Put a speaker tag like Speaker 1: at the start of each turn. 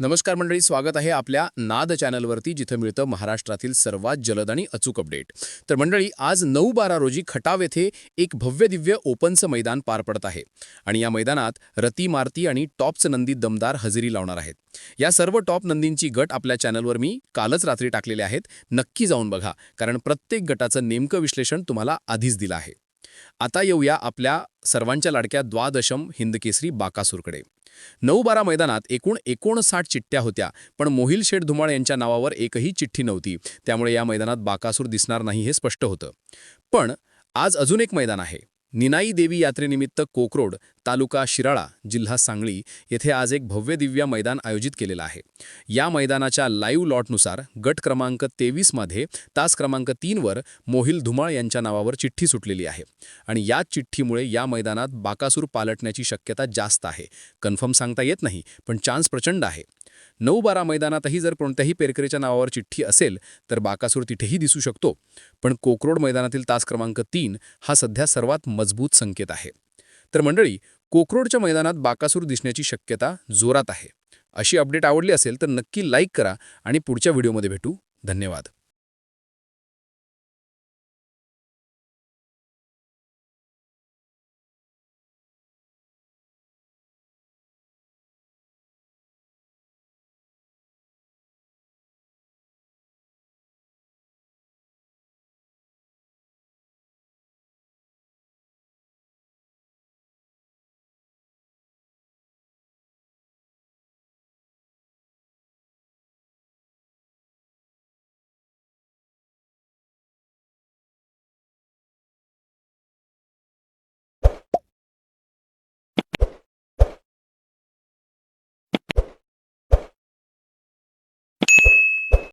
Speaker 1: नमस्कार मंडळी, स्वागत आहे आपल्या नाद चॅनलवरती, जिथं मिळतं महाराष्ट्रातील सर्वात जलद आणि अचूक अपडेट. तर मंडळी, आज 9/12 रोजी खटाव येथे एक भव्य दिव्य ओपनचं मैदान पार पडत आहे आणि या मैदानात रती मारती आणि टॉपच नंदी दमदार हजेरी लावणार आहेत. या सर्व टॉप नंदींची गट आपल्या चॅनलवर मी कालच रात्री टाकलेले आहेत. नक्की जाऊन बघा, कारण प्रत्येक गटाचं नेमकं विश्लेषण तुम्हाला आधीच दिलं आहे. आता येऊया आपल्या सर्वांच्या लाडक्या द्वादशम हिंदकेसरी बाकासूरकडे. 9/12 मैदानात एकूण 59 चिठ्ठ्या होत्या, पण मोहिल शेठ धुमाळ यांच्या नावावर एकही चिठ्ठी नव्हती. त्यामुळे या मैदानात बाकासूर दिसणार नाही हे स्पष्ट होतं. पण आज अजून एक मैदान आहे. निनाई देवी यात्रेनिमित्त कोकरोड, तालुका शिराळा, जिल्हा सांगली येथे आज एक भव्य दिव्य मैदान आयोजित केलेलं आहे. या मैदानाच्या लाईव्ह लॉटनुसार गट क्रमांक 23 मध्ये तास क्रमांक 3 वर मोहिल धुमाळ यांच्या नावावर चिठ्ठी सुटलेली आहे आणि याच चिठ्ठीमुळे या मैदानात बाकासूर पालटण्याची शक्यता जास्त आहे. कन्फर्म सांगता येत नाही, पण चान्स प्रचंड आहे. 9/12 मैदानातही जर कोणत्याही पेरकरेच्या नावावर चिठ्ठी असेल तर बाकासूर तिथेही दिसू शकतो. पण कोकरोड मैदानातील तास क्रमांक 3 हा सध्या सर्वात मजबूत संकेत आहे. तर मंडळी, कोकरोडच्या मैदानात बाकासूर दिसण्याची शक्यता जोरात आहे. अशी अपडेट आवडली असेल तर नक्की लाईक करा आणि पुढच्या व्हिडिओमध्ये भेटू. धन्यवाद.